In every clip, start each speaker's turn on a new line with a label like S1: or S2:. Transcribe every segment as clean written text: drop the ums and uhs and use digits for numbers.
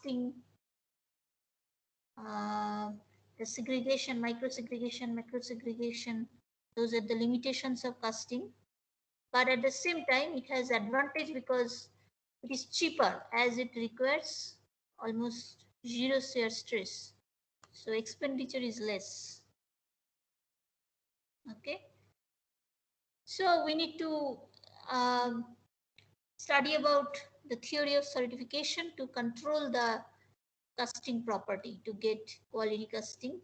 S1: casting, the segregation, micro segregation, macro segregation. Those are the limitations of casting. But at the same time, it has advantage because it is cheaper as it requires almost zero shear stress. So expenditure is less. Okay. So we need to study about the theory of solidification to control the casting property to get quality casting.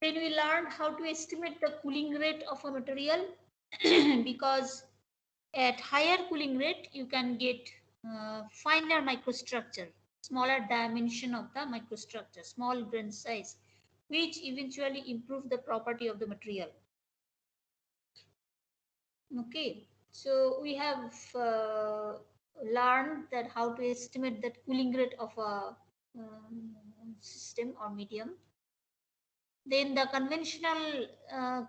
S1: Then we learned how to estimate the cooling rate of a material because at higher cooling rate you can get finer microstructure, smaller dimension of the microstructure, small grain size, which eventually improve the property of the material. Okay, so we have learned that how to estimate that cooling rate of a system or medium. Then the conventional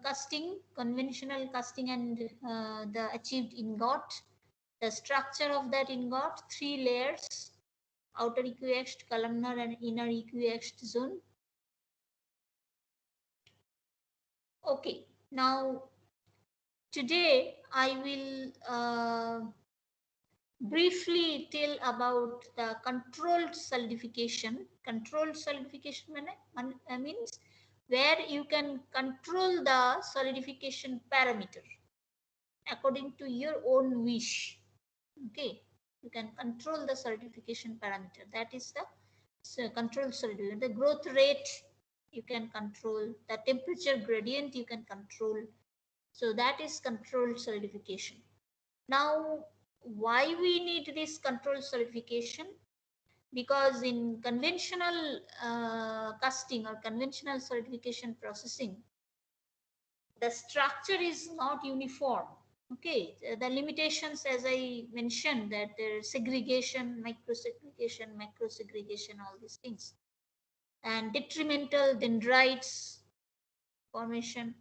S1: casting and the achieved ingot, the structure of that ingot, 3 layers, outer equiaxed, columnar and inner equiaxed zone. Okay, now today I will briefly tell about the controlled solidification. Controlled solidification means where you can control the solidification parameter according to your own wish. Okay, you can control the solidification parameter. That is the controlled solidification. The growth rate you can control, the temperature gradient you can control. So that is controlled solidification. Now, why we need this controlled solidification? Because in conventional casting or conventional solidification processing, the structure is not uniform. Okay, the limitations, as I mentioned, that there's segregation, micro segregation, macro segregation, all these things, and detrimental dendrites formation.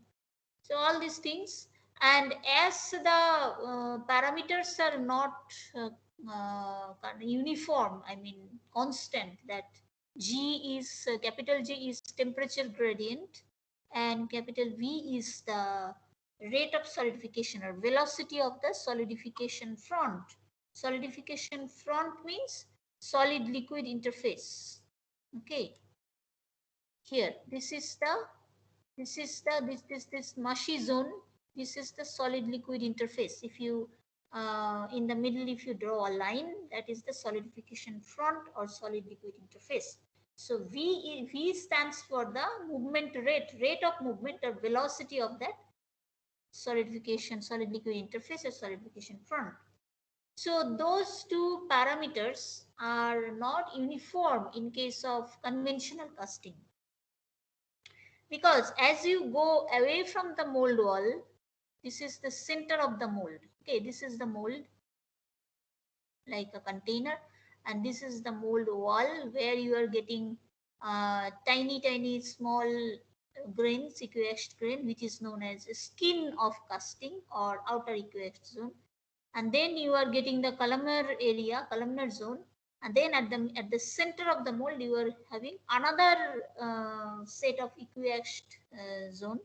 S1: So all these things, and as the parameters are not uniform, I mean constant, that G is capital G is temperature gradient and capital V is the rate of solidification or velocity of the solidification front. Solidification front means solid liquid interface. Okay, here this mushy zone. This is the solid liquid interface. If you in the middle, if you draw a line, that is the solidification front or solid liquid interface. So V stands for the movement rate of movement or velocity of that solidification solid liquid interface or solidification front. So those two parameters are not uniform in case of conventional casting. Because as you go away from the mold wall, this is the center of the mold. Okay, this is the mold like a container, and this is the mold wall where you are getting tiny small grains, equiaxed grain, which is known as skin of casting or outer equiaxed zone. And then you are getting the columnar area, columnar zone, and then at the center of the mold you are having another set of equiaxed zone,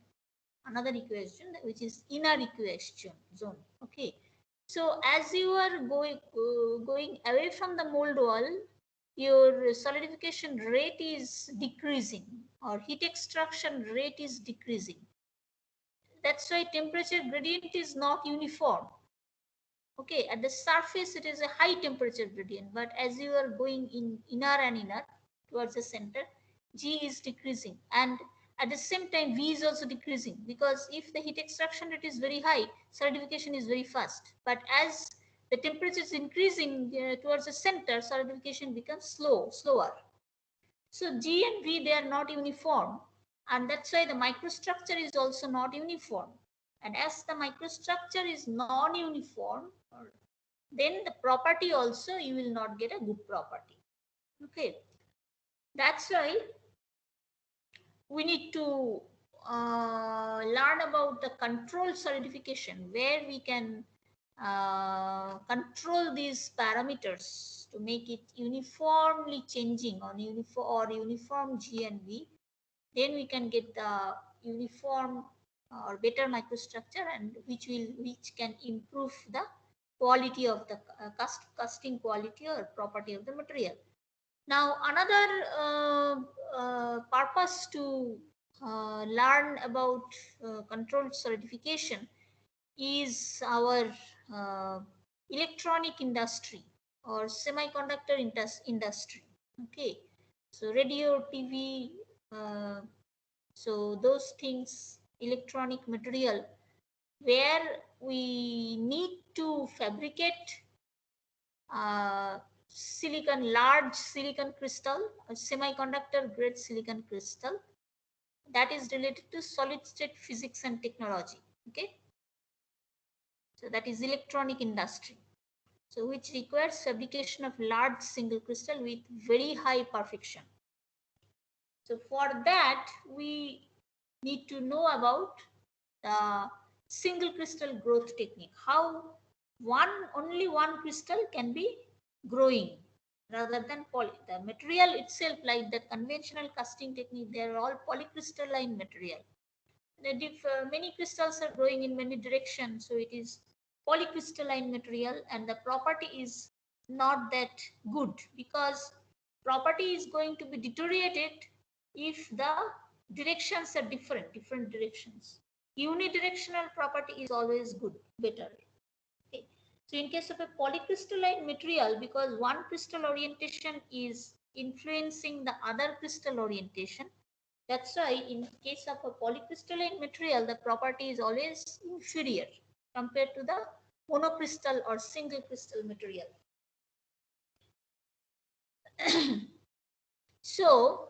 S1: another equiaxed zone, which is inner equiaxed zone. Okay, so as you are going away from the mold wall, your solidification rate is decreasing or heat extraction rate is decreasing. That's why temperature gradient is not uniform. Okay, at the surface it is a high temperature gradient, but as you are going in inner towards the center, G is decreasing, and at the same time V is also decreasing, because if the heat extraction rate is very high, solidification is very fast. But as the temperature is increasing towards the center, solidification becomes slower. So G and V, they are not uniform, and that's why the microstructure is also not uniform. And as the microstructure is non-uniform, then the property also you will not get a good property. Okay, that's why we need to learn about the controlled solidification, where we can control these parameters to make it uniformly changing on uniform G and V, then we can get the uniform or better microstructure, and which can improve the quality of the casting quality or property of the material. Now another purpose to learn about controlled solidification is our uh, electronic industry or semiconductor industry. Okay, so radio, TV, uh, so those things, electronic material, where we need to fabricate large silicon crystal, a semiconductor grade silicon crystal, that is related to solid state physics and technology. Okay, so that is electronic industry, so which requires fabrication of large single crystal with very high perfection. So for that we need to know about the single crystal growth technique, how only one crystal can be growing rather than the material itself, like the conventional casting technique, they are all polycrystalline material. Many crystals are growing in many directions, so it is polycrystalline material, and the property is not that good, because property is going to be deteriorated if the directions are different directions. Unidirectional property is always good, better. Okay. So in case of a polycrystalline material, because one crystal orientation is influencing the other crystal orientation, that's why in case of a polycrystalline material, the property is always inferior compared to the monocrystal or single crystal material. So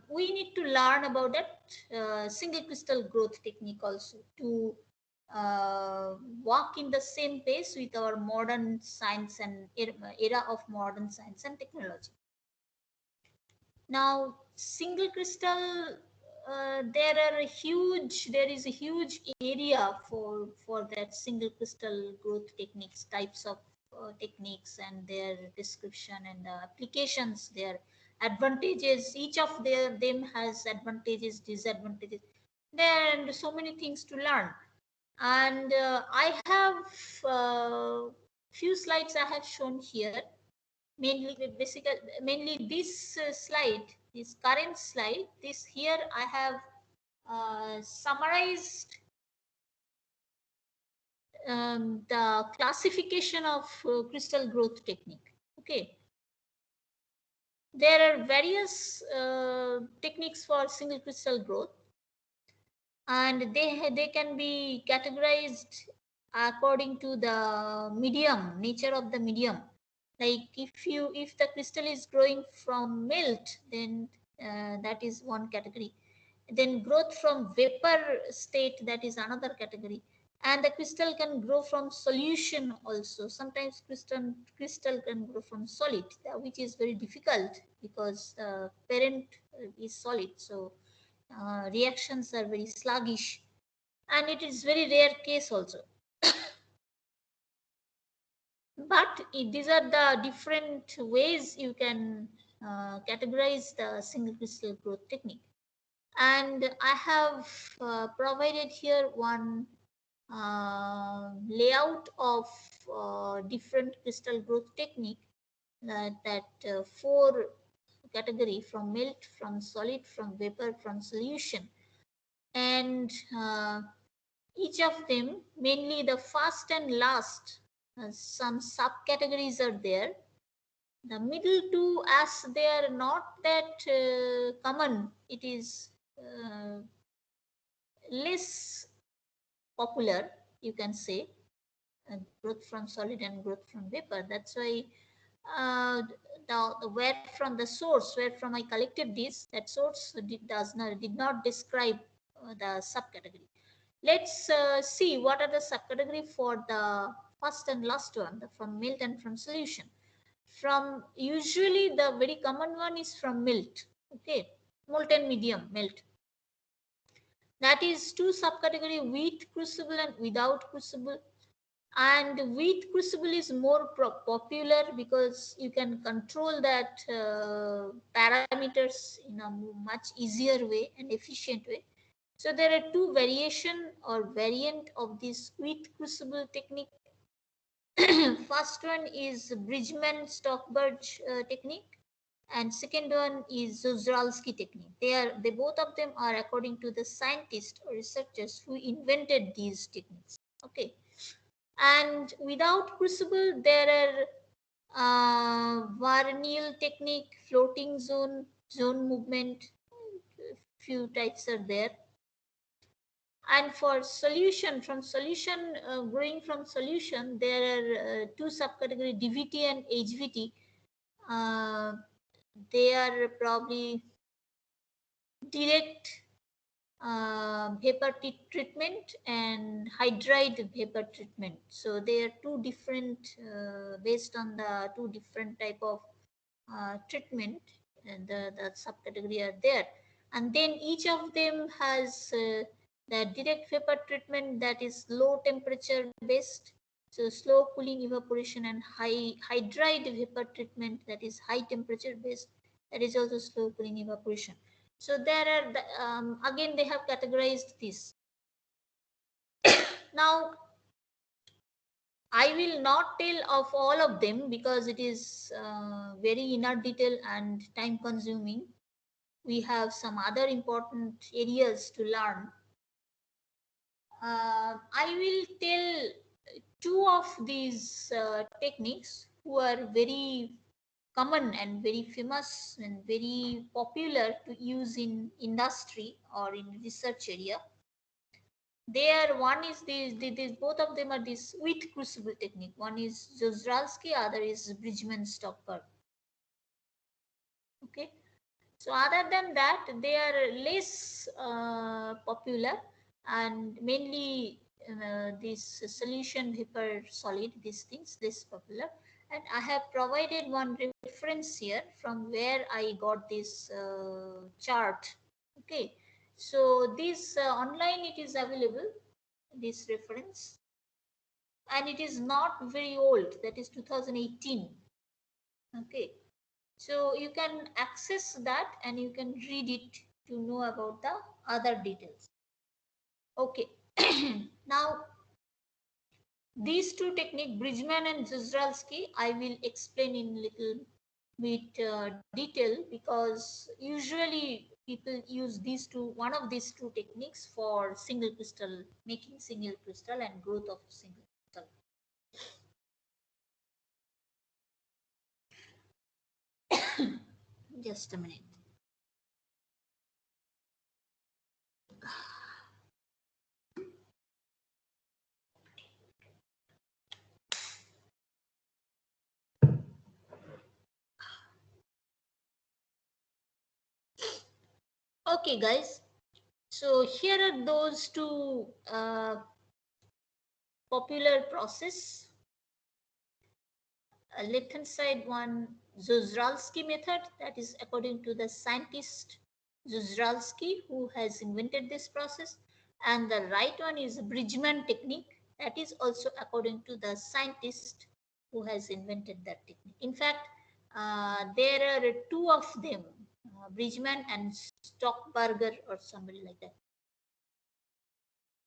S1: we need to learn about that single crystal growth technique also to walk in the same pace with our modern science and era of modern science and technology. Now, single crystal, there is a huge area for that single crystal growth techniques, types of techniques and their description and the applications, their advantages. Each of them has advantages, disadvantages. There are so many things to learn, and I have few slides I have shown here. Mainly this slide, this current slide, this here I have summarized the classification of crystal growth technique. Okay, there are various techniques for single crystal growth, and they can be categorized according to the medium, nature of the medium. Like if the crystal is growing from melt, then that is one category. Then growth from vapor state, that is another category. And the crystal can grow from solution also. Sometimes crystal can grow from solid, which is very difficult because parent is solid, so reactions are very sluggish, and it is very rare case also. But these are the different ways you can categorize the single crystal growth technique. And I have provided here one layout of different crystal growth technique, that four category: from melt, from solid, from vapor, from solution. And each of them, mainly the first and last, some subcategories are there. The middle two, as they are not that common, it is less popular, you can say, growth from solid and growth from vapor. That's why where from the source, where from I collected this, that source did not describe the subcategory. Let's see what are the subcategory for the first and last one, the from melt and from solution. From usually the very common one is from melt. Okay, molten medium, melt. That is two subcategory: with crucible and without crucible. And with crucible is more popular because you can control that parameters in a much easier way and efficient way. So there are two variation or variant of this with crucible technique. First one is Bridgman-Stockberg technique, and second one is Zozralski technique. They both of them are according to the scientists or researchers who invented these techniques. Okay, and without crucible, there are Varnil technique, floating zone movement. Few types are there. And for solution, growing from solution, there are two subcategory, DVT and HVT. Uh, they are probably direct vapor treatment and hydride vapor treatment. So they are two different, based on the two different type of treatment, and the subcategory are there. And then each of them has the direct vapor treatment, that is low temperature based, so slow cooling evaporation, and high hydride vapor treatment, that is high temperature based, that is also slow cooling evaporation. So there are again they have categorized this. Now I will not tell of all of them because it is very inner detail and time consuming. We have some other important areas to learn. I will tell two of these techniques who are very common and very famous and very popular to use in industry or in research area. There, one is these both of them are this with crucible technique. One is Zozralski, other is Bridgman-Stockberg. Okay. So other than that, they are less popular, and mainly this solution vapor solid, these things less popular. And I have provided one reference here from where I got this chart. Okay, so this online it is available, this reference, and it is not very old. That is 2018. Okay, so you can access that and you can read it to know about the other details. Okay, now these two techniques, Bridgman and Zuzralski, I will explain in little bit detail, because usually people use these two, one of these two techniques for single crystal, making single crystal and growth of single crystal. Just a minute. Okay, guys. So here are those two popular process. Left hand side one, Zuzralski method, that is according to the scientist Zuzralski who has invented this process, and the right one is Bridgman technique, that is also according to the scientist who has invented that technique. In fact, there are two of them, Bridgman and Stockberger or somebody like that.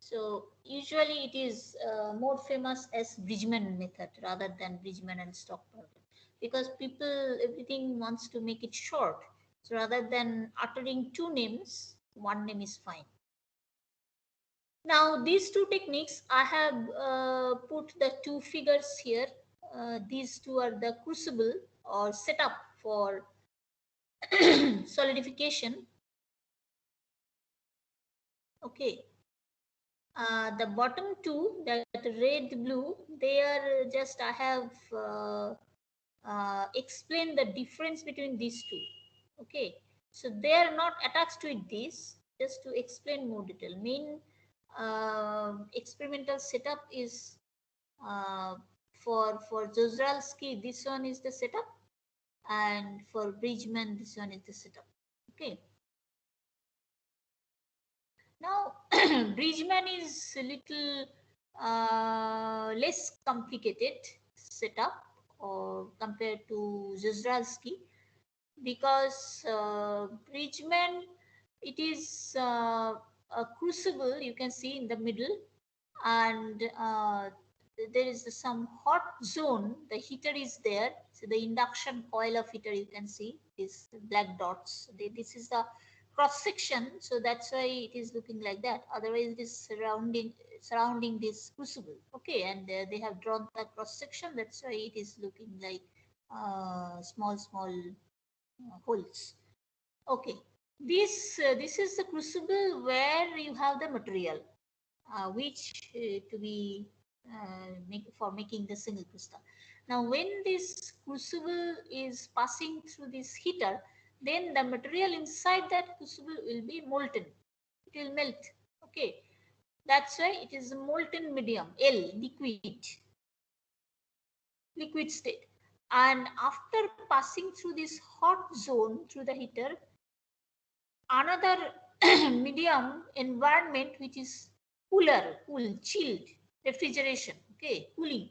S1: So usually it is more famous as Bridgman method rather than Bridgman and Stockberger, because people, everything wants to make it short. So rather than uttering two names, one name is fine. Now these two techniques, I have put the two figures here. These two are the crucible or setup for solidification. Okay. The bottom two, that red blue, they are just, I have explained the difference between these two. Okay, so they are not attached with this, just to explain more detail. Main experimental setup is for Zozralski, this one is the setup, and for Bridgman, this one is the setup. Okay. Now, Bridgman is a little less complicated setup compared to Zuzdralski, because Bridgman, it is a crucible you can see in the middle, and there is some hot zone, the heater is there, so the induction coil of heater you can see is black dots. This is the cross section, so that's why it is looking like that. Otherwise it is surrounding this crucible, okay, and they have drawn the cross section, that's why it is looking like small holes. Okay, this is the crucible where you have the material which to be for making the single crystal. Now, when this crucible is passing through this heater, then the material inside that crucible will be molten. It will melt. Okay, that's why it is a molten medium, L, liquid state. And after passing through this hot zone through the heater, another medium environment which is cool, chilled, refrigeration, okay, cooling.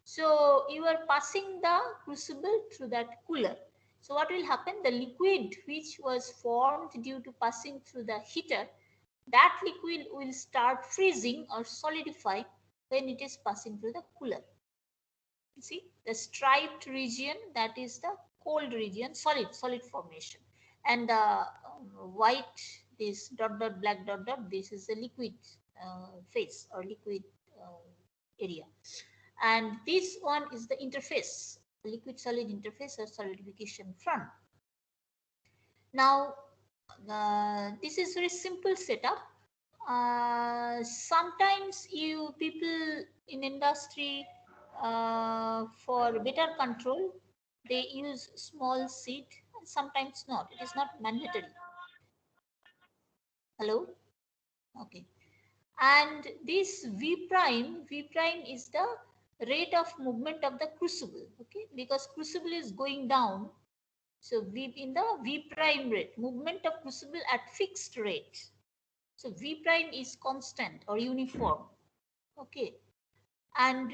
S1: So you are passing the crucible through that cooler. So what will happen? The liquid which was formed due to passing through the heater, that liquid will start freezing or solidifying when it is passing through the cooler. You see the striped region, that is the cold region, solid formation, and the white, this black this is the liquid phase or liquid area, and this one is the interface, liquid solid interface or solidification front. Now this is very simple setup. Sometimes you people in industry, for better control, they use small seed, sometimes not, it is not mandatory. Hello, okay. And this v prime is the rate of movement of the crucible, okay, because crucible is going down, so v in the v prime rate, movement of crucible at fixed rate. So v prime is constant or uniform, okay, and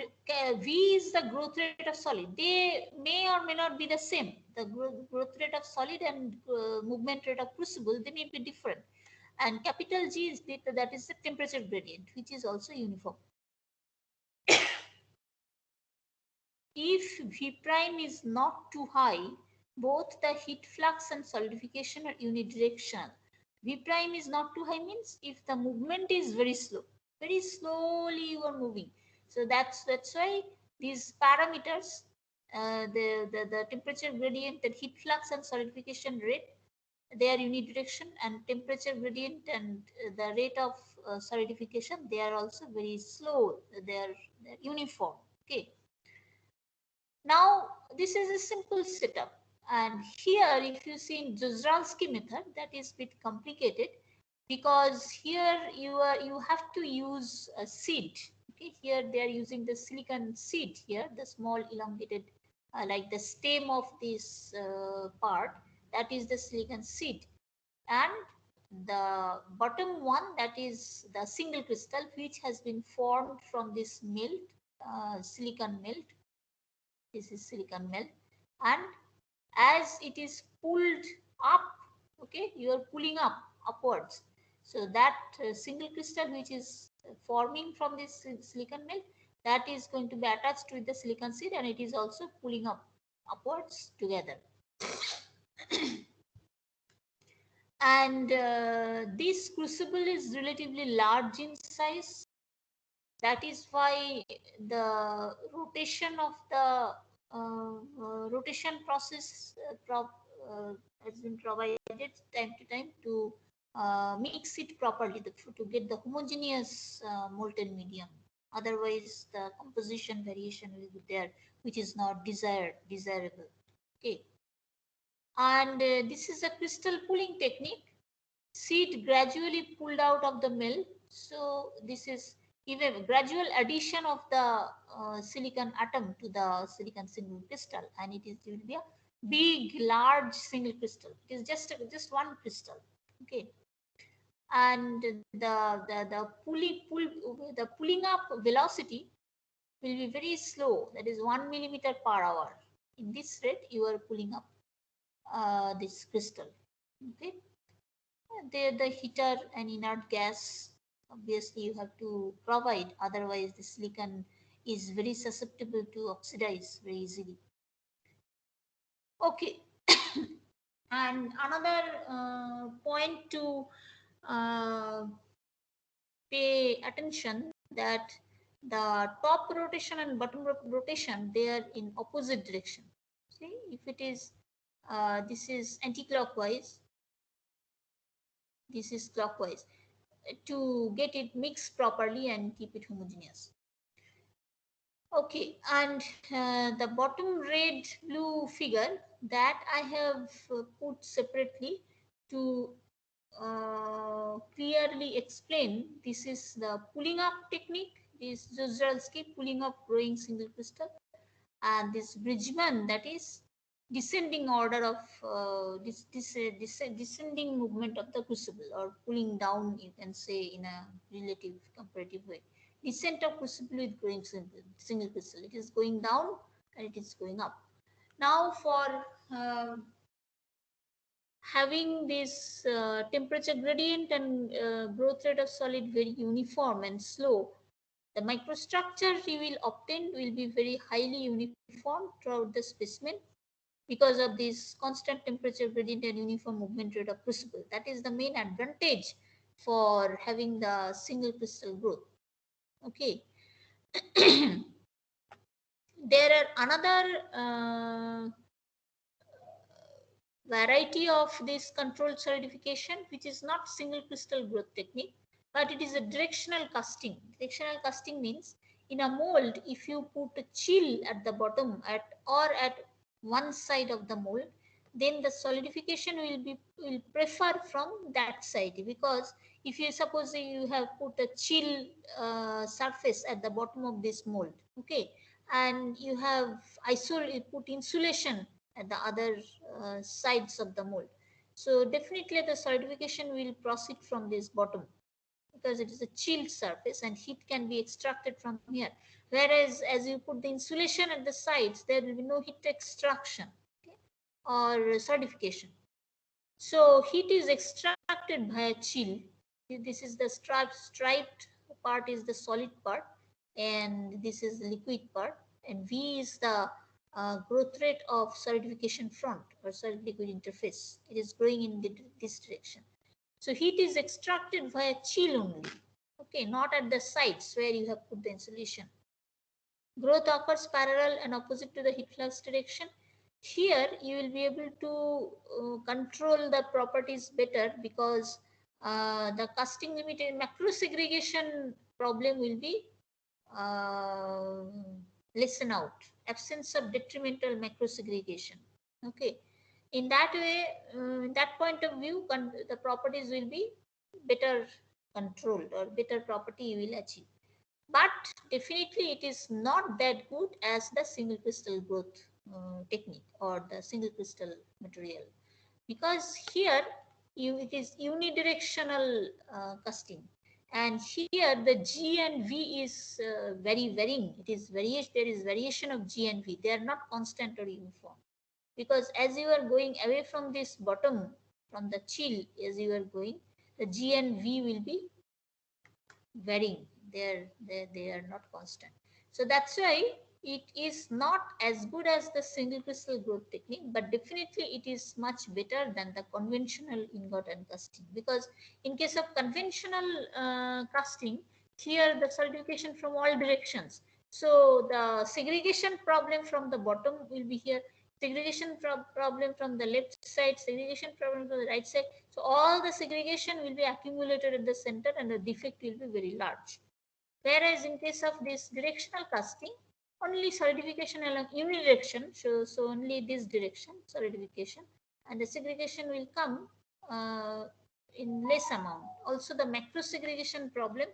S1: v is the growth rate of solid. They may or may not be the same. The growth rate of solid and movement rate of crucible, they may be different. And capital G is that is the temperature gradient, which is also uniform. If v prime is not too high, both the heat flux and solidification are unidirectional. V prime is not too high means if the movement is very slow, very slowly you are moving. So that's why these parameters, the temperature gradient, the heat flux and solidification rate, they are unidirectional, and temperature gradient and the rate of solidification, they are also very slow. They're uniform. Okay. Now, this is a simple setup. And here, if you see in Zuzdralski method, that is a bit complicated, because here you have to use a seed. Okay, here they are using the silicon seed here, the small elongated, like the stem of this part, that is the silicon seed. And the bottom one, that is the single crystal, which has been formed from this melt, silicon melt. This is silicon melt, and as it is pulled up, okay, you are pulling upwards, so that single crystal which is forming from this silicon melt, that is going to be attached with the silicon seed, and it is also pulling upwards together. And this crucible is relatively large in size. That is why the rotation of the rotation process has been provided time to time to mix it properly, to get the homogeneous molten medium. Otherwise, the composition variation will be there, which is not desirable. Okay. And this is a crystal pulling technique. Seed gradually pulled out of the mill. So this is even gradual addition of the silicon atom to the silicon single crystal, and it will be a big, large single crystal. It is just one crystal. Okay. and the pulling up velocity will be very slow, that is 1 millimeter per hour. In this rate you are pulling up this crystal. Okay, the heater and inert gas obviously you have to provide, otherwise the silicon is very susceptible to oxidize very easily. Okay. And another point to uh, pay attention, that the top rotation and bottom rotation, they are in opposite direction. See, if it is this is anti-clockwise, this is clockwise, to get it mixed properly and keep it homogeneous. Okay, and the bottom red blue figure that I have put separately to clearly explain. This is the pulling up technique, this Zuzalski pulling up growing single crystal, and this Bridgman, that is descending order of descending movement of the crucible, or pulling down, you can say, in a relative comparative way. Descent of crucible with growing single crystal, it is going down and it is going up. Now for having this temperature gradient and growth rate of solid very uniform and slow, the microstructure you will obtain will be very highly uniform throughout the specimen, because of this constant temperature gradient and uniform movement rate of crucible. That is the main advantage for having the single crystal growth. Okay. There are another variety of this controlled solidification, which is not single crystal growth technique, but it is a directional casting. Directional casting means, in a mold, if you put a chill at the bottom or at one side of the mold, then the solidification will prefer from that side, because if you suppose you have put a chill surface at the bottom of this mold, okay, and you have put insulation at the other sides of the mold, so definitely the solidification will proceed from this bottom, because it is a chilled surface and heat can be extracted from here. Whereas as you put the insulation at the sides, there will be no heat extraction, okay, or solidification. So heat is extracted via chill. This is the striped part is the solid part, and this is the liquid part, and V is the growth rate of solidification front, or solid liquid interface. It is growing in this direction. So heat is extracted via chill only, okay, not at the sides where you have put the insulation. Growth occurs parallel and opposite to the heat flux direction. Here you will be able to control the properties better, because the casting limited macro segregation problem will be uh, lessen out. Absence of detrimental macro segregation. Okay, in that way, in that point of view, the properties will be better controlled, or better property you will achieve. But definitely it is not that good as the single crystal growth technique, or the single crystal material, because here it is unidirectional casting, and here the G and V is very varying. It is variation. There is variation of G and V. They are not constant or uniform, because as you are going away from this bottom, from the chill, as you are going, the G and V will be varying. They are not constant. So that's why it is not as good as the single crystal growth technique, but definitely it is much better than the conventional ingot and casting, because in case of conventional casting, here the solidification from all directions, so the segregation problem from the bottom will be here, segregation problem from the left side, segregation problem from the right side. So all the segregation will be accumulated at the center, and the defect will be very large. Whereas in case of this directional casting, only solidification along unidirection, so only this direction solidification, and the segregation will come in less amount. Also the macro segregation problem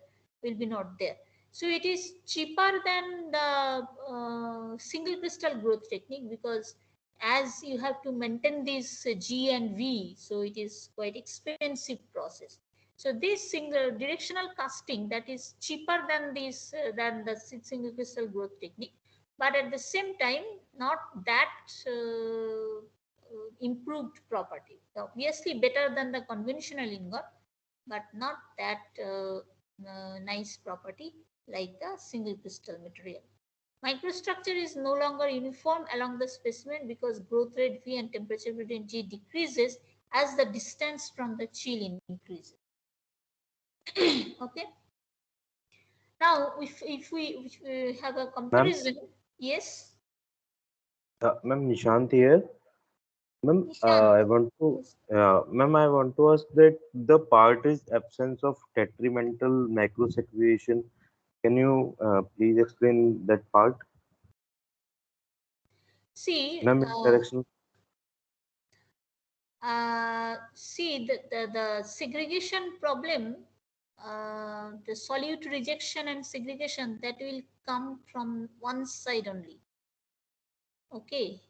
S1: will be not there. So it is cheaper than the single crystal growth technique, because as you have to maintain this G and V, so it is quite expensive process. So this single directional casting that is cheaper than this than the single crystal growth technique, but at the same time not that improved property. So obviously better than the conventional ingot, but not that nice property like the single crystal material. Microstructure is no longer uniform along the specimen because growth rate V and temperature gradient G decreases as the distance from the chill increases. Okay. Now, if we have a
S2: Ma'am,
S1: comparison, yes,
S2: ma'am, Nishant here. Ma'am,
S1: Nishant, yes.
S2: I want to ask that the part is absence of detrimental macrosegregation. Can you please explain that part?
S1: See,
S2: Ma'am, interaction.
S1: see the segregation problem, the solute rejection and segregation that will come from one side only. Okay,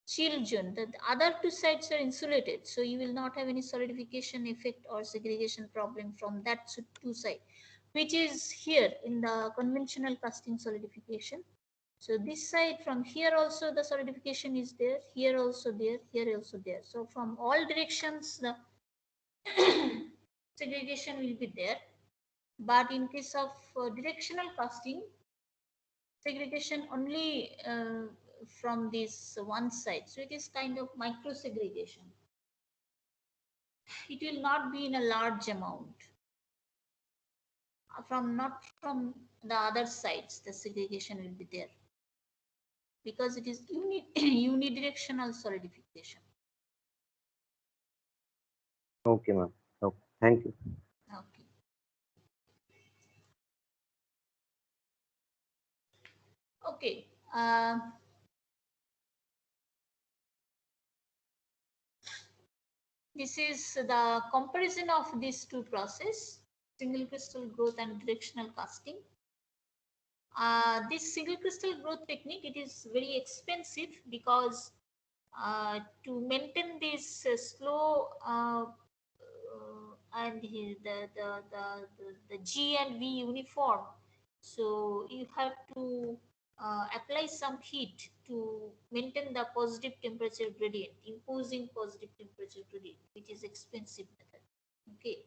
S1: chill zone. The other two sides are insulated, so you will not have any solidification effect or segregation problem from that two side, which is here in the conventional casting solidification. So this side from here also the solidification is there, here also there, here also there. So from all directions the segregation will be there. But in case of directional casting, segregation only from this one side. So it is kind of micro segregation. It will not be in a large amount. From not from the other sides, the segregation will be there because it is unidirectional solidification.
S2: Okay, ma'am. Okay, thank you.
S1: Okay. Okay. This is the comparison of these two processes, single crystal growth and directional casting. This single crystal growth technique, it is very expensive because to maintain this slow and the G and V uniform, so you have to apply some heat to maintain the positive temperature gradient, imposing positive temperature gradient, which is expensive method. Okay,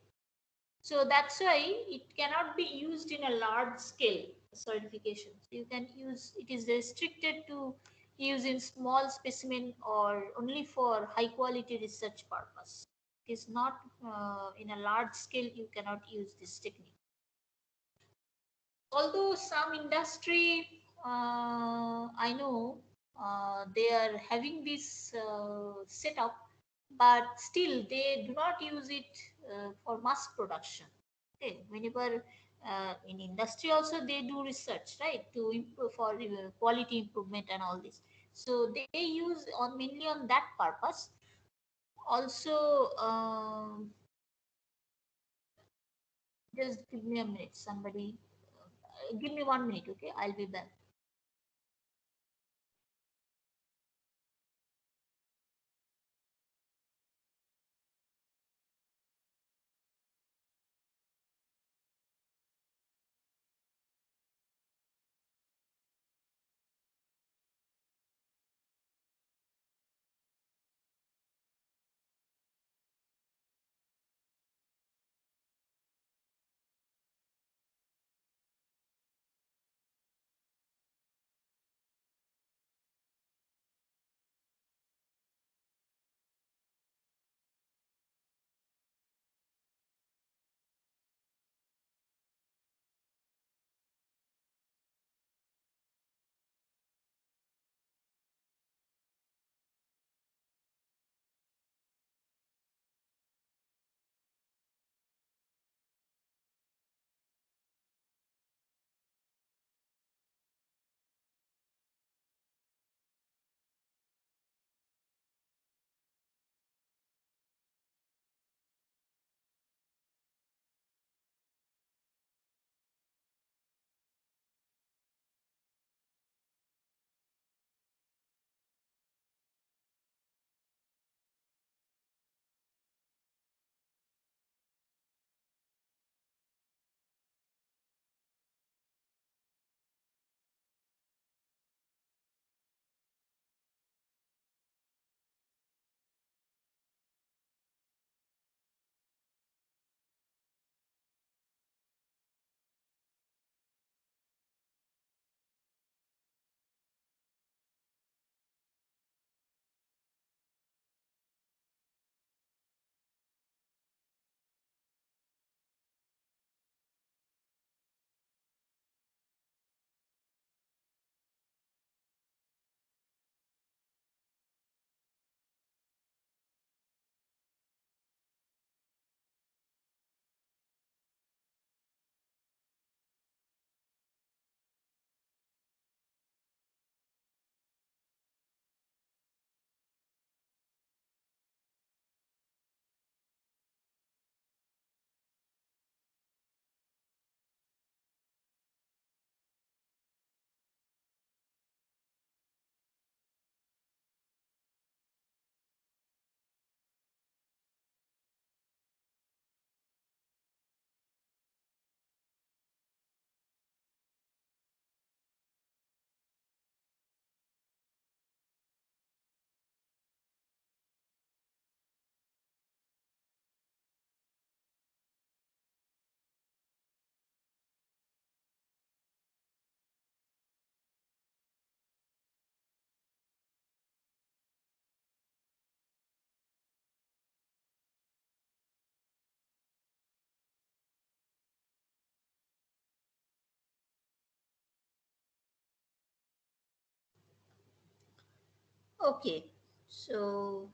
S1: so that's why it cannot be used in a large scale certification. So you can use, it is restricted to use in small specimen or only for high quality research purpose. It is not in a large scale, you cannot use this technique. Although some industry, I know they are having this setup, but still they do not use it for mass production. Okay, whenever in industry also they do research, right, to improve for quality improvement and all this. So they use on mainly on that purpose. Also, just give me a minute. Somebody, give me 1 minute. Okay, I'll be back. Okay, so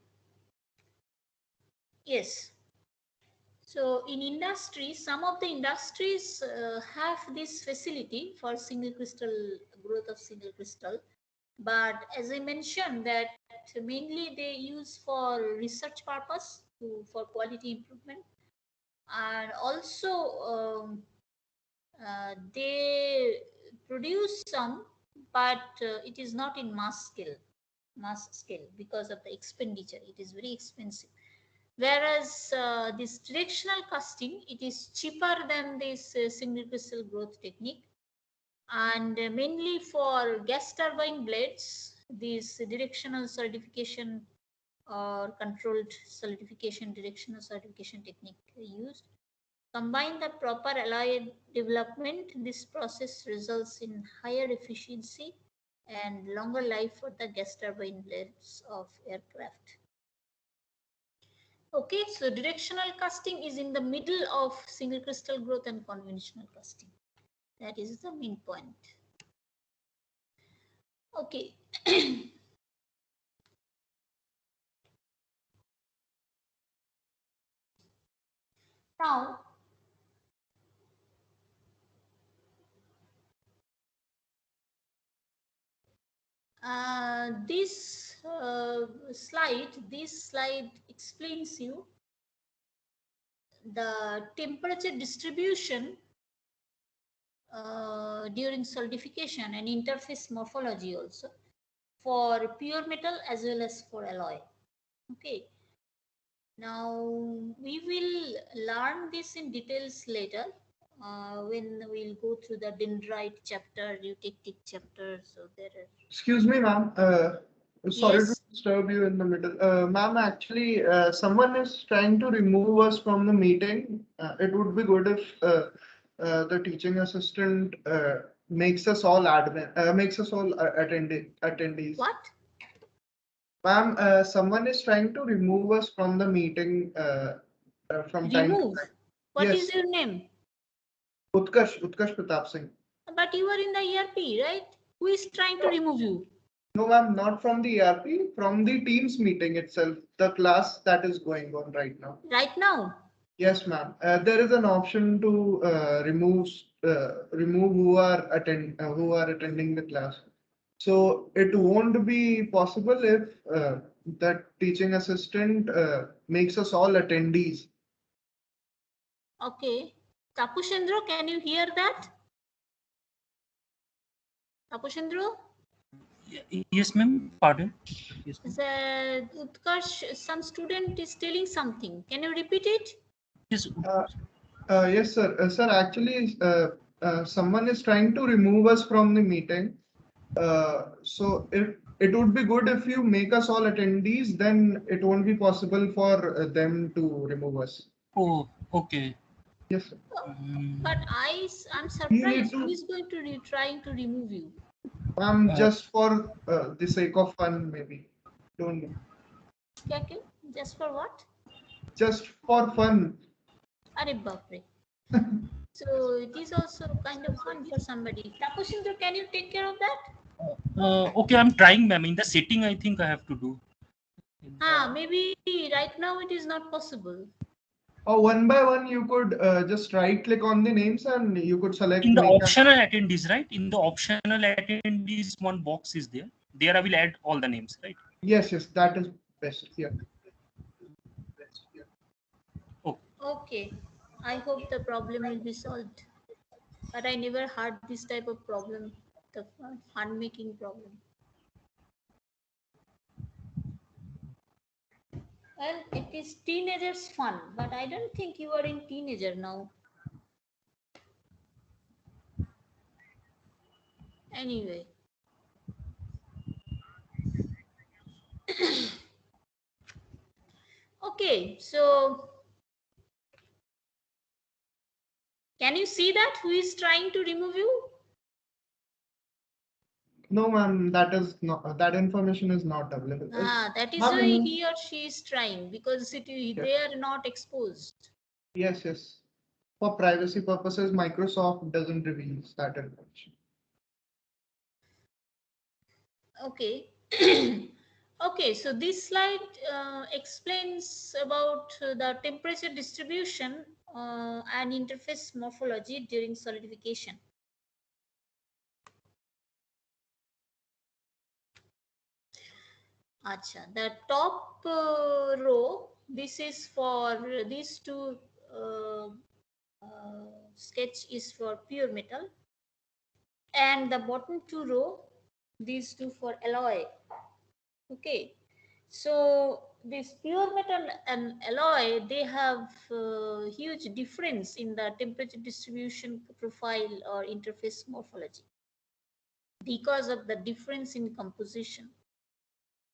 S1: yes. So in industry, some of the industries have this facility for single crystal growth of single crystal. But as I mentioned, that mainly they use for research purpose for quality improvement, and also they produce some, but it is not in mass scale because of the expenditure. It is very expensive. Whereas this directional casting, it is cheaper than this single crystal growth technique, and mainly for gas turbine blades, this directional certification or controlled solidification directional certification technique used. Combine the proper alloy development, this process results in higher efficiency and longer life for the gas turbine blades of aircraft. Okay, so directional casting is in the middle of single crystal growth and conventional casting. That is the main point. Okay. Now, this slide explains you the temperature distribution during solidification and interface morphology also for pure metal as well as for alloy. Okay. Now we will learn this in details later when we'll go through the dendrite chapter, eutectic chapter. So there are.
S3: Excuse me, ma'am. Sorry to
S1: Yes.
S3: disturb you in the middle. Ma'am, actually, someone is trying to remove us from the meeting. It would be good if the teaching assistant makes us all attendees.
S1: What?
S3: Ma'am, someone is trying to remove us from the meeting from time to
S1: Remove?
S3: time.
S1: What
S3: Yes.
S1: is your name?
S3: Utkarsh Pratap Singh.
S1: But you are in the ERP, right? Who is trying to remove you?
S3: No, ma'am, not from the ERP, from the Teams meeting itself, the class that is going on right now.
S1: Right now?
S3: Yes, ma'am. There is an option to remove who are attending the class. So it won't be possible if that teaching assistant makes us all attendees.
S1: Okay. Tapushendra, can you hear that? Tapushendra?
S4: Yes, ma'am. Pardon. Yes, ma'am.
S1: The Utkarsh, some student is telling something. Can you repeat it?
S4: Yes.
S3: Yes, sir. Sir, actually, someone is trying to remove us from the meeting. So it would be good if you make us all attendees, then it won't be possible for them to remove us.
S4: Oh, okay.
S3: Yes, sir.
S1: But I'm surprised. Who is going to trying to remove you?
S3: Just for the sake of fun, maybe. Don't know.
S1: Okay. Just for what?
S3: Just for fun.
S1: Arey bapre. So it is also kind of fun for somebody. Tapushendra, can you take care of that?
S4: Okay, I'm trying, ma'am. In the setting, I think I have to do.
S1: Maybe right now it is not possible.
S3: Or one by one, you could just right click on the names and you could select.
S4: In the optional attendees, right? In the optional attendees, one box is there. There I will add all the names, right?
S3: Yes, that is best. Yeah.
S4: Oh.
S1: Okay. I hope the problem will be solved. But I never had this type of problem, the fun making problem. Well, it is teenagers fun, but I don't think you are in teenager now. Anyway. Okay, so can you see that who is trying to remove you?
S3: No, ma'am, that information is not available.
S1: That is why he or she is trying, because they are not exposed.
S3: Yes. For privacy purposes, Microsoft doesn't reveal that information.
S1: Okay. Okay, so this slide explains about the temperature distribution and interface morphology during solidification. Acha, the top row, this is for these two uh, sketch is for pure metal, and the bottom two row, these two for alloy. Okay, so this pure metal and alloy, they have huge difference in the temperature distribution profile or interface morphology because of the difference in composition.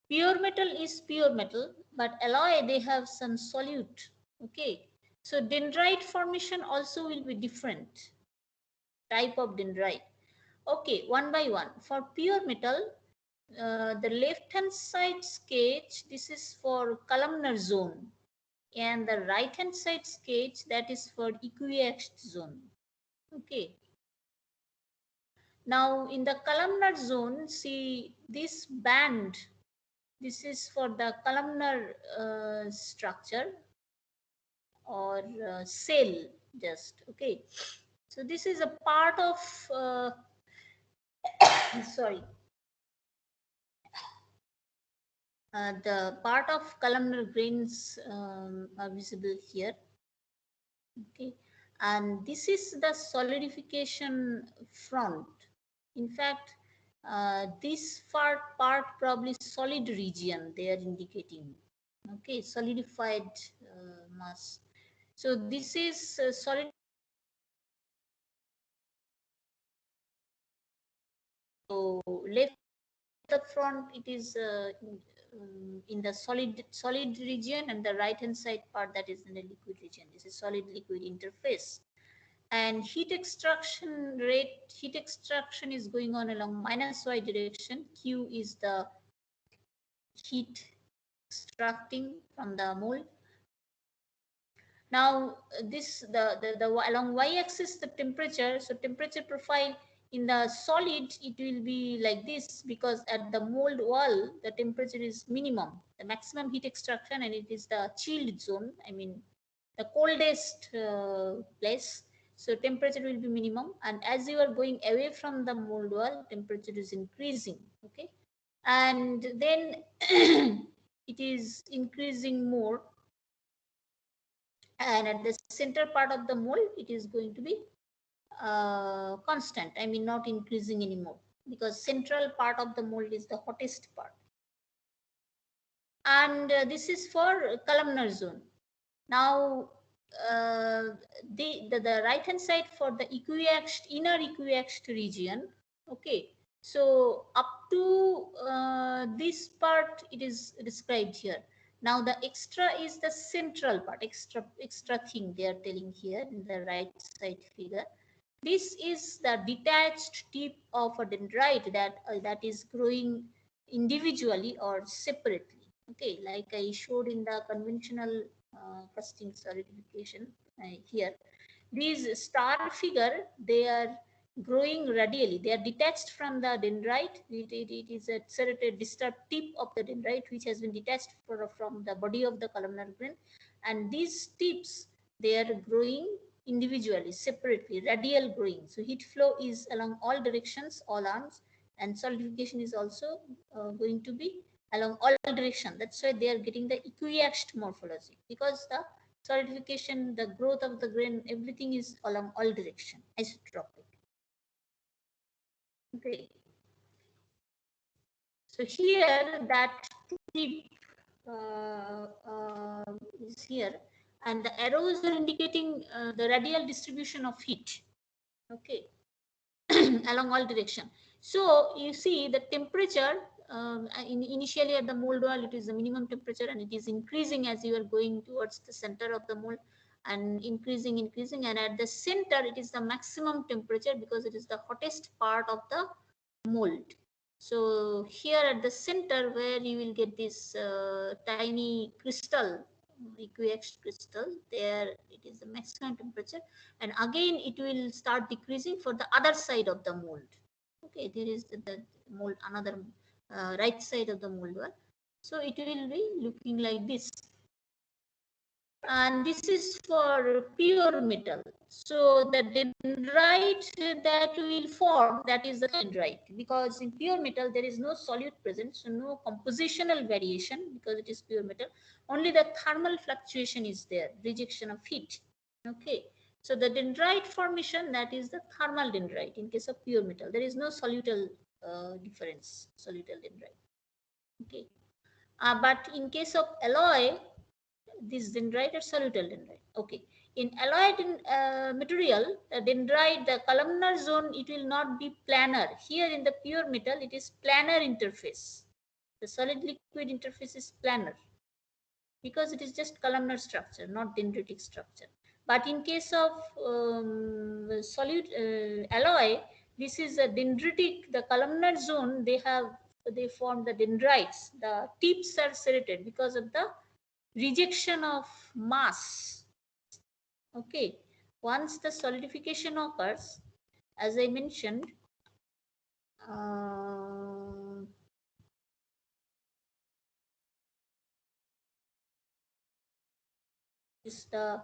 S1: Pure metal is pure metal, but alloy, they have some solute. Okay, so dendrite formation also will be different type of dendrite. Okay, one by one. For pure metal, the left hand side sketch, this is for columnar zone, and the right hand side sketch, that is for equiaxed zone. Okay, now in the columnar zone, see this band, this is for the columnar structure or cell, just. Okay, so this is a part of sorry, the part of columnar grains are visible here. Okay, and this is the solidification front. In fact, this part probably solid region they are indicating. Okay, solidified mass. So this is solid. So left the front, it is in the solid region, and the right hand side part, that is in the liquid region. This is solid liquid interface. And heat extraction is going on along -y direction. Q is the heat extracting from the mold. Now this the along y-axis the temperature. So temperature profile in the solid, it will be like this, because at the mold wall the temperature is minimum, the maximum heat extraction, and it is the chilled zone, I mean the coldest place. So temperature will be minimum, and as you are going away from the mold wall, temperature is increasing. Okay, and then it is increasing more, and at the center part of the mold, it is going to be constant, I mean not increasing anymore, because central part of the mold is the hottest part. And this is for columnar zone. Now the right hand side for the equiaxed, inner equiaxed region. Okay, so up to this part, it is described here. Now the extra is the central part, extra thing they are telling here in the right side figure. This is the detached tip of a dendrite that is growing individually or separately. Okay, like I showed in the conventional casting solidification here. These star figure, they are growing radially. They are detached from the dendrite. It is a serrated distal tip of the dendrite, which has been detached from the body of the columnar grain. And these tips, they are growing individually, separately, radial growing. So heat flow is along all directions, all arms, and solidification is also going to be along all directions. That's why they are getting the equiaxed morphology, because the solidification, the growth of the grain, everything is along all direction, isotropic. Okay. So here that tip is here, and the arrows are indicating the radial distribution of heat. Okay, along all direction. So you see the temperature initially at the mold wall, it is the minimum temperature, and it is increasing as you are going towards the center of the mold, and increasing, and at the center it is the maximum temperature, because it is the hottest part of the mold. So here at the center, where you will get this tiny crystal, equiaxed crystal, there it is the maximum temperature, and again it will start decreasing for the other side of the mold. Okay, there is the mold, another right side of the mold wall. So it will be looking like this. And this is for pure metal. So the dendrite that will form, that is the dendrite, because in pure metal there is no solute present, so no compositional variation because it is pure metal. Only the thermal fluctuation is there, rejection of heat. Okay, so the dendrite formation, that is the thermal dendrite in case of pure metal. There is no solutal difference, solutal dendrite. Okay, but in case of alloy, this dendrite or solutal dendrite. Okay. In alloyed material, the dendrite, the columnar zone, it will not be planar. Here in the pure metal, it is planar interface. The solid liquid interface is planar because it is just columnar structure, not dendritic structure. But in case of solute alloy, this is a dendritic. The columnar zone, they form the dendrites. The tips are serrated because of the rejection of mass. Okay, once the solidification occurs, as I mentioned, is the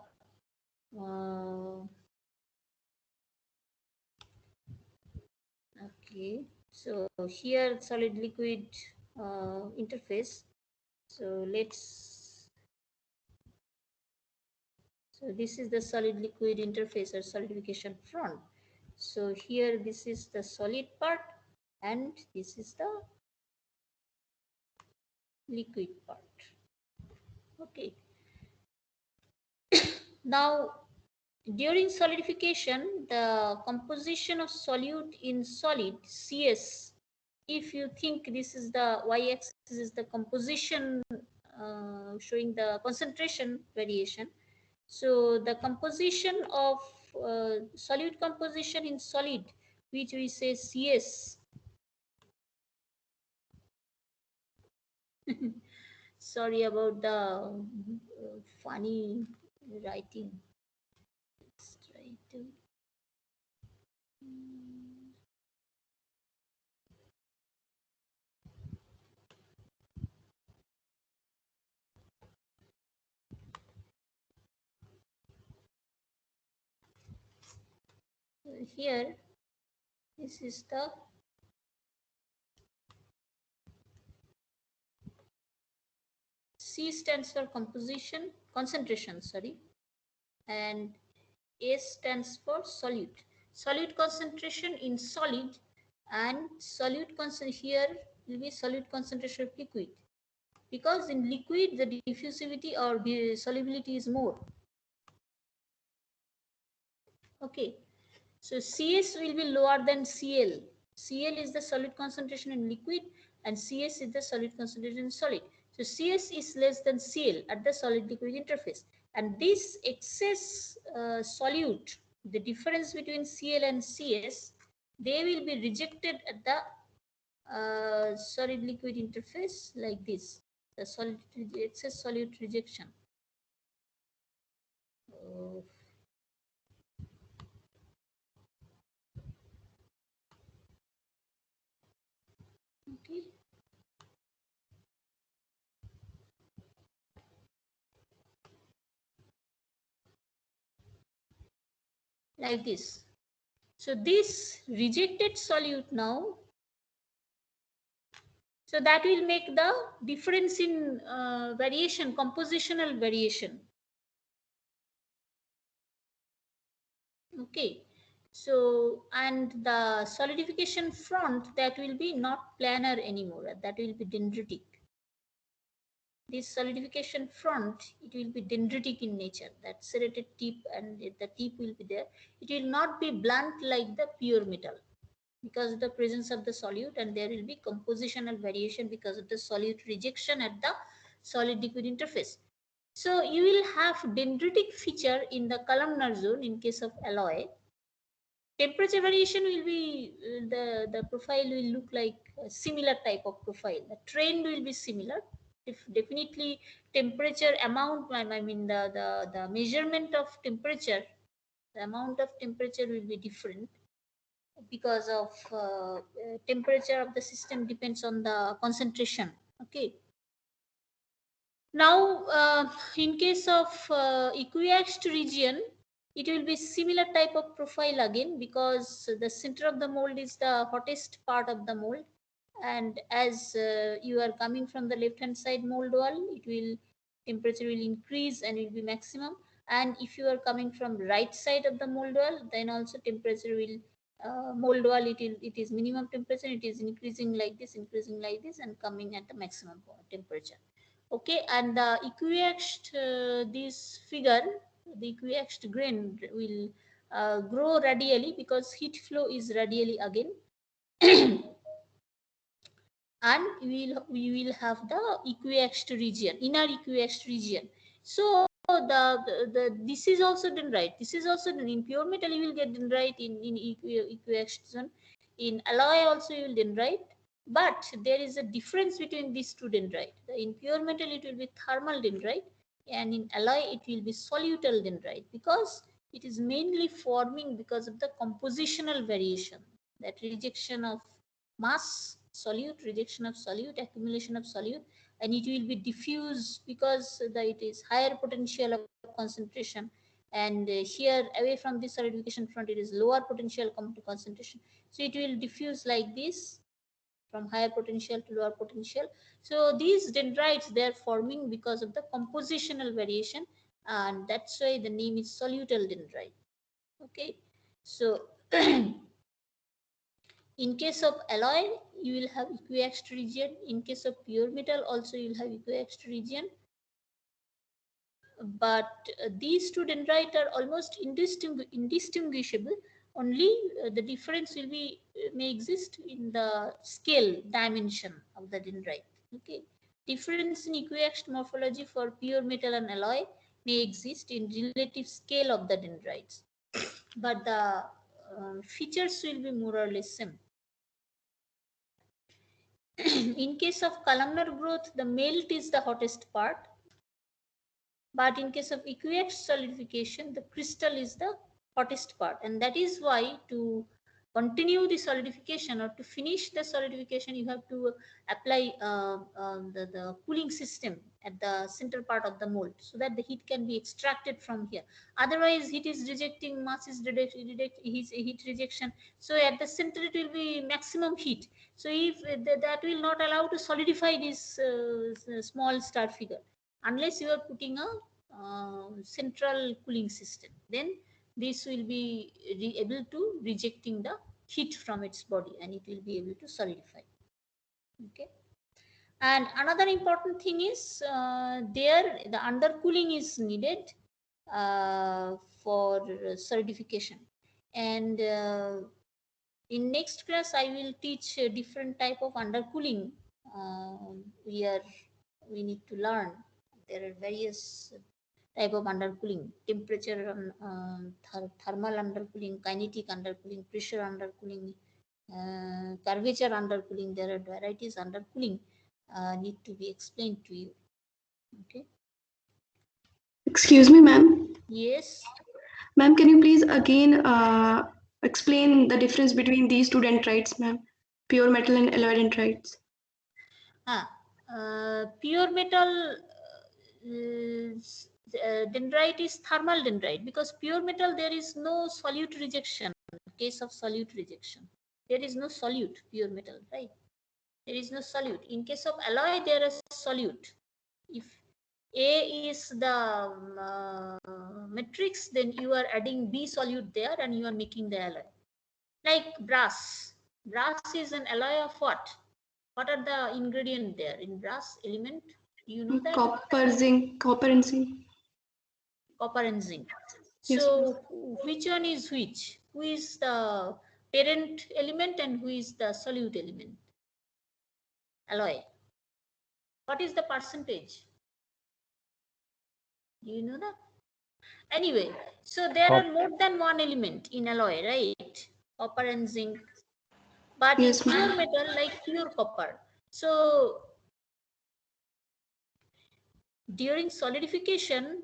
S1: okay, so here solid liquid interface. So this is the solid liquid interface or solidification front. So here this is the solid part and this is the liquid part. Okay. Now during solidification, the composition of solute in solid CS, if you think this is the y-axis is the composition showing the concentration variation. So the composition of solute composition in solid, which we say CS. Sorry about the funny writing. Let's try to. Here, this is the C stands for concentration, sorry, and S stands for solute. Solute concentration in solid and solute concentration here will be solute concentration of liquid, because in liquid the diffusivity or the solubility is more. Okay, so CS will be lower than CL. CL is the solid concentration in liquid and CS is the solid concentration in solid. So CS is less than CL at the solid liquid interface. And this excess solute, the difference between CL and CS, they will be rejected at the solid liquid interface like this, the solid excess solute rejection. Okay. Like this. So this rejected solute now, so that will make the difference in variation, compositional variation. Okay, so and the solidification front, that will be not planar anymore, that will be dendritic. This solidification front, it will be dendritic in nature, that serrated tip and the tip will be there. It will not be blunt like the pure metal, because of the presence of the solute, and there will be compositional variation because of the solute rejection at the solid liquid interface. So you will have dendritic feature in the columnar zone in case of alloy. Temperature variation will be the profile will look like a similar type of profile. The trend will be similar. If definitely temperature amount, I mean the measurement of temperature, the amount of temperature will be different, because of temperature of the system depends on the concentration. Okay, Now, in case of equiaxed region, it will be similar type of profile again, because the center of the mold is the hottest part of the mold, and as you are coming from the left hand side mold wall, it will temperature will increase and it will be maximum. And if you are coming from right side of the mold wall, then also temperature will mold wall, it is minimum temperature, it is increasing like this, and coming at the maximum temperature. Okay, and the equiaxed this figure, the equiaxed grain will grow radially, because heat flow is radially again. And we will have the equiaxed region, inner equiaxed region. So this is also dendrite, this is also in pure metal you will get dendrite in equiaxed zone. In alloy also you will dendrite, but there is a difference between these two dendrite. In pure metal it will be thermal dendrite, and in alloy it will be solutal dendrite, because it is mainly forming because of the compositional variation, that rejection of mass solute, rejection of solute, accumulation of solute, and it will be diffuse because it is higher potential of concentration, and here away from this solidification front it is lower potential come to concentration, so it will diffuse like this from higher potential to lower potential. So these dendrites, they are forming because of the compositional variation, and that's why the name is solutal dendrite. Okay, so in case of alloy, you will have equiaxed region. In case of pure metal, also you will have equiaxed region. But these two dendrites are almost indistinguishable. Only the difference will be may exist in the scale dimension of the dendrite. Okay, difference in equiaxed morphology for pure metal and alloy may exist in relative scale of the dendrites, but the features will be more or less same. In case of columnar growth, the melt is the hottest part. But in case of equiaxed solidification, the crystal is the hottest part. And that is why to continue the solidification or to finish the solidification, you have to apply the cooling system at the center part of the mold, so that the heat can be extracted from here. Otherwise, heat is rejecting, mass is heat rejection. So at the center, it will be maximum heat. So if that will not allow to solidify this small star figure, unless you are putting a central cooling system, then this will be able to rejecting the heat from its body, and it will be able to solidify. Okay, and another important thing is there the undercooling is needed for solidification, and in next class I will teach a different type of undercooling we need to learn. There are various type of undercooling: temperature, thermal undercooling, kinetic undercooling, pressure undercooling, curvature undercooling. There are varieties undercooling need to be explained to you. Okay.
S5: Excuse me, ma'am.
S1: Yes.
S5: Ma'am, can you please again explain the difference between these two dendrites, ma'am? Pure metal and alloy dendrites.
S1: Pure metal dendrite is thermal dendrite, because pure metal there is no solute rejection. In case of solute rejection, there is no solute. Pure metal, right? There is no solute. In case of alloy, there is solute. If A is the matrix, then you are adding B solute there and you are making the alloy. Like brass. Brass is an alloy of what? What are the ingredients there in brass element? Do you know that?
S5: Copper, zinc, copper and zinc.
S1: Copper and zinc.
S5: Yes,
S1: So which one is which? Who is the parent element and who is the solute element? Alloy. What is the percentage? Do you know that? Anyway, so there are more than one element in alloy, right? Copper and zinc. But
S5: yes,
S1: in pure metal, like pure copper. So during solidification,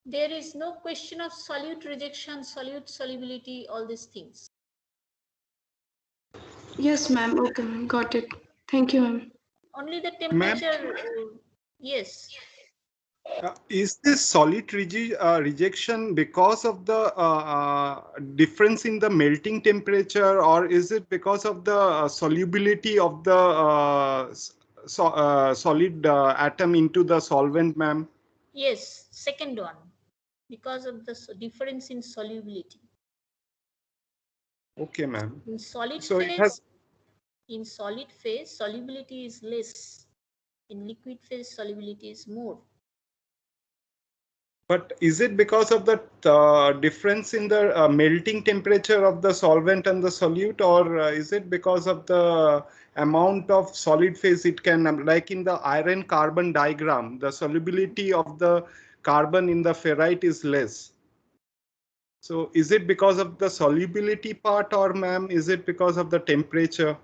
S1: there is no question of solute rejection, solute solubility, all these things.
S5: Yes, ma'am. Okay, ma'am. Got it. Thank you, ma'am.
S1: Only the
S6: Ma'am,
S1: temperature. Yes.
S6: is this solid rejection because of the difference in the melting temperature, or is it because of the solubility of the solid atom into the solvent, ma'am?
S1: Yes. Second one. Because of the difference in solubility.
S6: Okay, ma'am.
S1: In solid
S6: So it
S1: phase,
S6: has.
S1: solubility is less. In liquid phase, solubility is more.
S6: But is it because of the difference in the melting temperature of the solvent and the solute, or is it because of the amount of solid phase it can, like in the iron carbon diagram, the solubility of the carbon in the ferrite is less. So is it because of the solubility part, or ma'am, is it because of the temperature,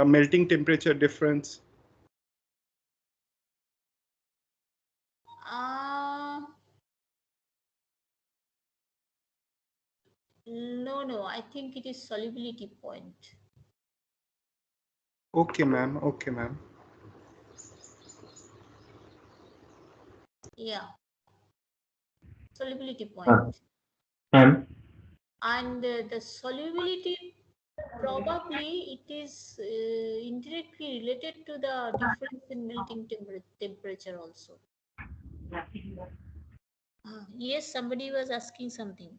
S6: melting temperature difference?
S1: No, I think it is solubility point.
S6: Okay, ma'am. Okay, ma'am.
S1: Yeah. Solubility point.
S7: Ma'am,
S1: And the solubility, probably it is indirectly related to the difference in melting temperature also. Yes, somebody was asking something.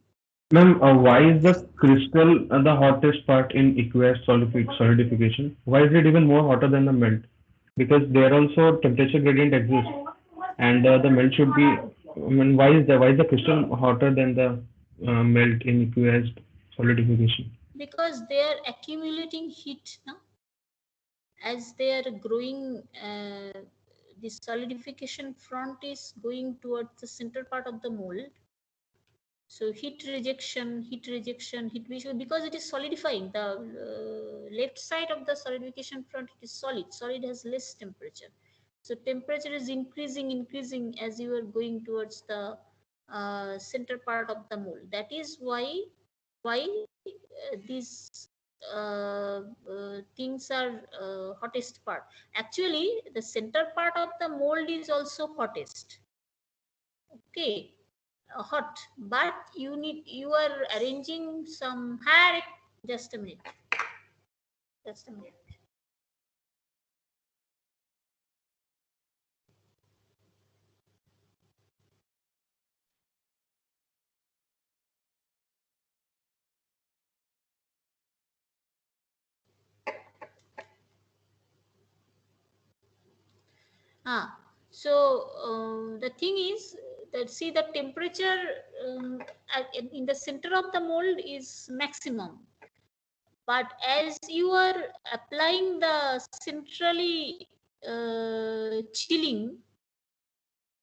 S7: ma'am, why is the crystal the hottest part in aqueous solidification? Why is it even more hotter than the melt? Because there also temperature gradient exists, and the melt should be. I mean, why is the crystal hotter than the melt in aqueous solidification?
S1: Because they are accumulating heat, no? As they are growing, the solidification front is going towards the center part of the mold. So heat rejection, because it is solidifying. The left side of the solidification front, it is solid. Solid has less temperature. So temperature is increasing as you are going towards the center part of the mold. That is why these things are hottest part. Actually, the center part of the mold is also hottest. Okay, hot, but you are arranging some hair. Just a minute. So the thing is that, see, the temperature in the center of the mold is maximum, but as you are applying the centrally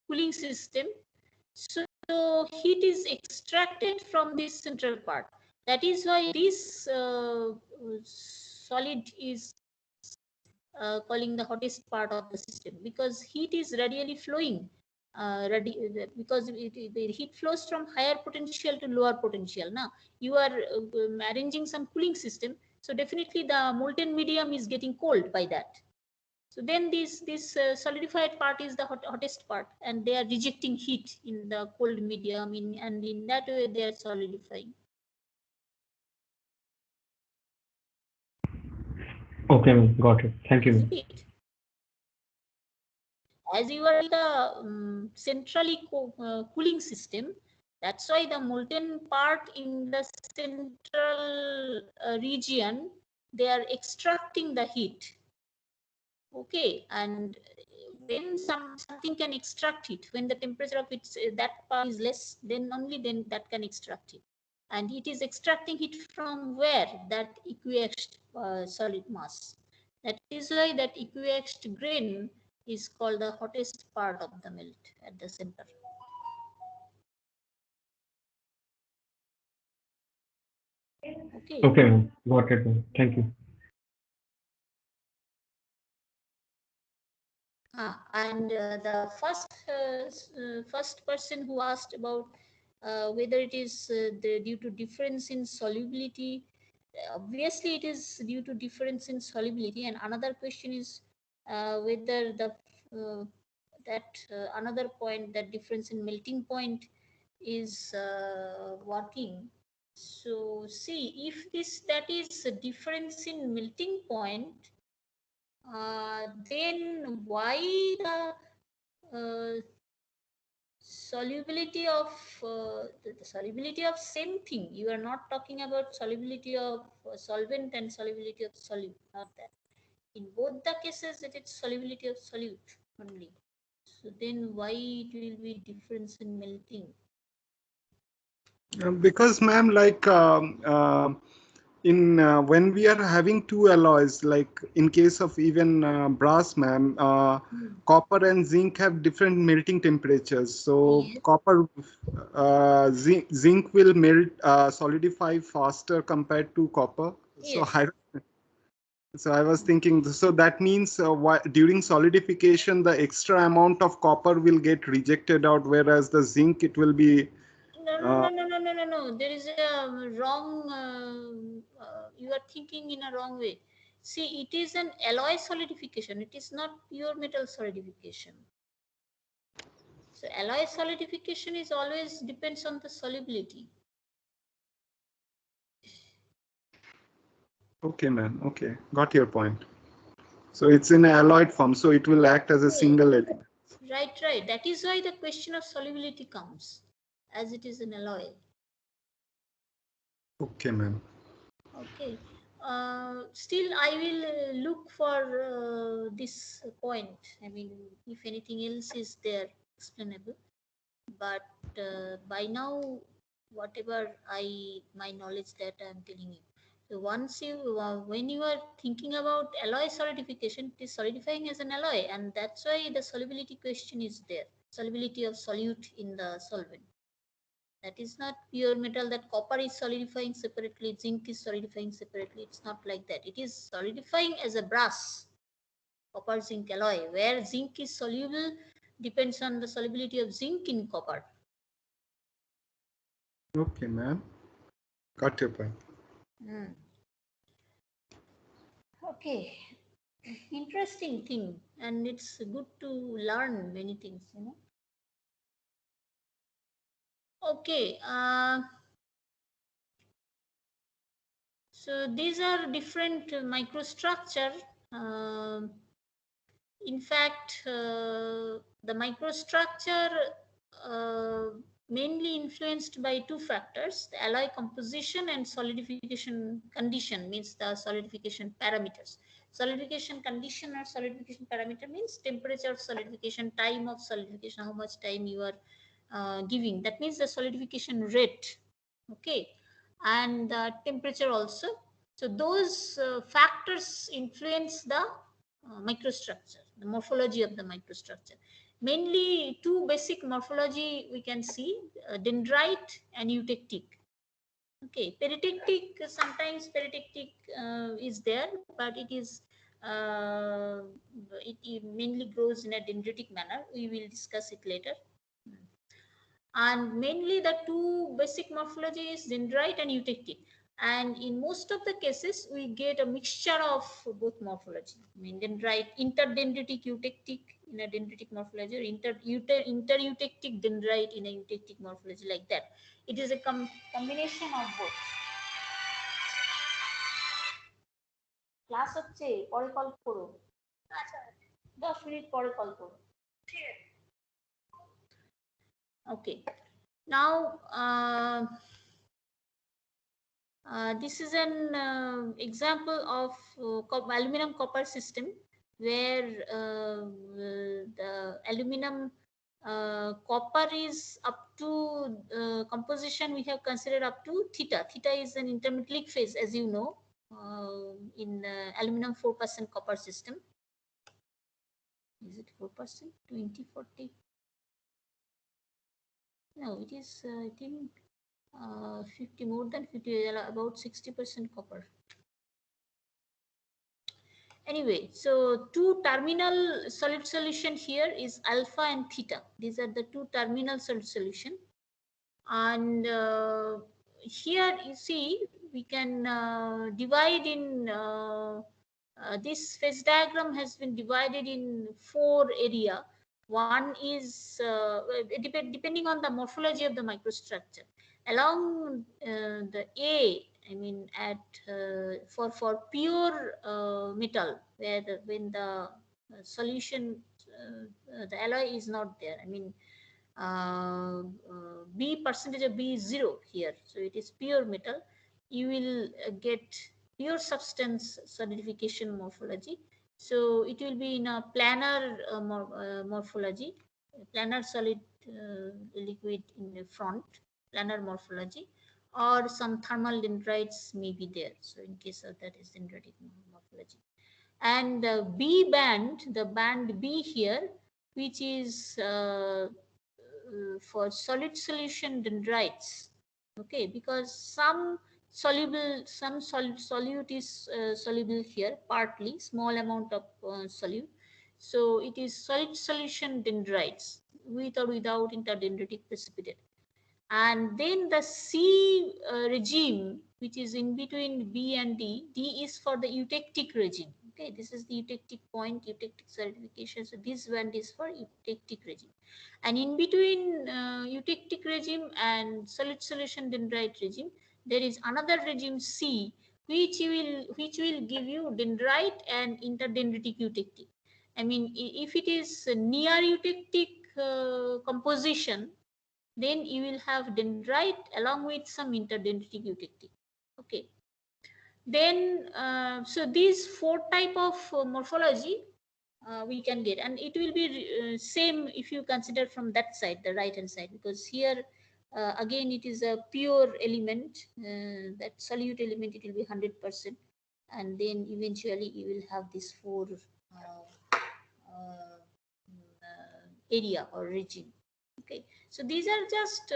S1: cooling system, so heat is extracted from this central part. That is why this solid is calling the hottest part of the system, because heat is radially flowing. Because the heat flows from higher potential to lower potential. Now you are arranging some cooling system, so definitely the molten medium is getting cold by that. So then this solidified part is the hottest part, and they are rejecting heat in the cold medium, and in that way they are solidifying.
S7: Okay, ma'am, got it. Thank you, ma'am.
S1: As you are in the centrally cooling system, that's why the molten part in the central region, they are extracting the heat. Okay, and when something can extract heat, when the temperature of its that part is less, then only then that can extract it. And it is extracting heat from where? That equiaxed solid mass. That is why that equiaxed grain is called the hottest part of the melt at the center. Okay.
S7: Okay, ma'am. Got it, ma'am. Thank you.
S1: And the first person who asked about whether it is due to difference in solubility, obviously it is due to difference in solubility, and another question is whether the another point, that difference in melting point is working. So see, if that is a difference in melting point, then why the solubility of the solubility of same thing? You are not talking about solubility of solvent and solubility of solute, not that. In both the cases, it is solubility of solute only. So then why it will be difference in melting?
S6: Because, ma'am, like when we are having two alloys, like in case of even brass, ma'am, copper and zinc have different melting temperatures. So
S1: Yes.
S6: copper, zinc will melt, solidify faster compared to copper.
S1: Yes.
S6: So I was thinking, so that means during solidification, the extra amount of copper will get rejected out, whereas the zinc, it will be.
S1: No. There is a wrong. You are thinking in a wrong way. See, it is an alloy solidification. It is not pure metal solidification. So alloy solidification is always depends on the solubility.
S6: Okay, man. Okay, got your point. So it's in an alloyed form, so it will act as a single element.
S1: Right. That is why the question of solubility comes, as it is an alloy.
S6: Okay, ma'am.
S1: Okay. Still, I will look for this point. I mean, if anything else is there explainable. But by now, whatever my knowledge that I am telling you. So once when you are thinking about alloy solidification, it is solidifying as an alloy, and that's why the solubility question is there. Solubility of solute in the solvent. That is not pure metal, that copper is solidifying separately, zinc is solidifying separately. It's not like that. It is solidifying as a brass, copper zinc alloy, where zinc is soluble, depends on the solubility of zinc in copper.
S6: Okay, ma'am. Got your point.
S1: Okay. Interesting thing, and it's good to learn many things, you know. Okay. So these are different microstructure. In fact, the microstructure mainly influenced by two factors: the alloy composition and solidification condition, means the solidification parameters. Solidification condition or solidification parameter means temperature of solidification, time of solidification, how much time you are giving. That means the solidification rate. Okay, and the temperature also. So those factors influence the microstructure, the morphology of the microstructure. Mainly two basic morphology we can see, dendrite and eutectic. Okay, peritectic, sometimes peritectic is there, but it mainly grows in a dendritic manner. We will discuss it later. And mainly the two basic morphology is dendrite and eutectic. And in most of the cases, we get a mixture of both morphology. I mean, dendrite, interdendritic eutectic in a dendritic morphology, or intereutectic dendrite in a eutectic morphology, like that. It is a combination of both. Class হচ্ছে পরে call করো, আচ্ছা 10 minute পরে call করো। Okay, now this is an example of aluminum copper system, where the aluminum copper is up to composition we have considered up to theta. Theta is an intermetallic phase, as you know, in aluminum 4% copper system. Is it 4%? 20, 40? No, it is, I think, 50, more than 50, about 60% copper. Anyway, so two terminal solid solution here is alpha and theta. These are the two terminal solid solution. And here you see we can divide in this phase diagram has been divided in 4 area. One is depending on the morphology of the microstructure. Along the A, I mean at for pure metal, where when the solution the alloy is not there. I mean B percentage of B is 0 here, so it is pure metal. You will get pure substance solidification morphology. So it will be in a planar morphology, planar solid liquid in the front, planar morphology, or some thermal dendrites may be there. So in case of that is dendritic morphology. And B band, the band B here, which is for solid solution dendrites. Okay, because some solute is soluble here, partly small amount of solute. So it is solid solution dendrites with or without interdendritic precipitate. And then the C regime, which is in between B and D. D is for the eutectic regime. Okay, this is the eutectic point, eutectic solidification. So this band is for eutectic regime. And in between eutectic regime and solid solution dendrite regime, there is another regime C, which will give you dendrite and interdendritic eutectic. I mean, if it is near eutectic composition, then you will have dendrite along with some interdendritic eutectic. Okay. Then, so these 4 type of morphology we can get, and it will be same if you consider from that side, the right hand side, because here again it is a pure element, that solute element, it will be 100%, and then eventually you will have this 4 area or region. Okay, so these are just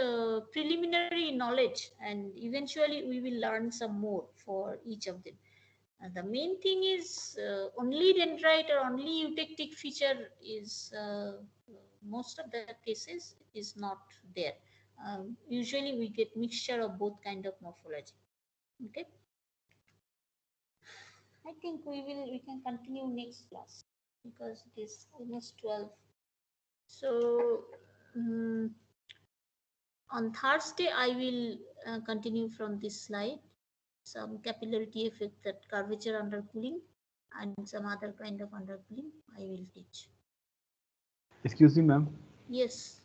S1: preliminary knowledge, and eventually we will learn some more for each of them. The main thing is only dendrite or only eutectic feature is most of the cases is not there. Usually we get mixture of both kind of morphology. Okay, I think we can continue next class because it is almost 12. So on Thursday I will continue from this slide, some capillarity effect, that curvature under cooling, and some other kind of undercooling I will teach.
S8: Excuse me, ma'am.
S1: Yes.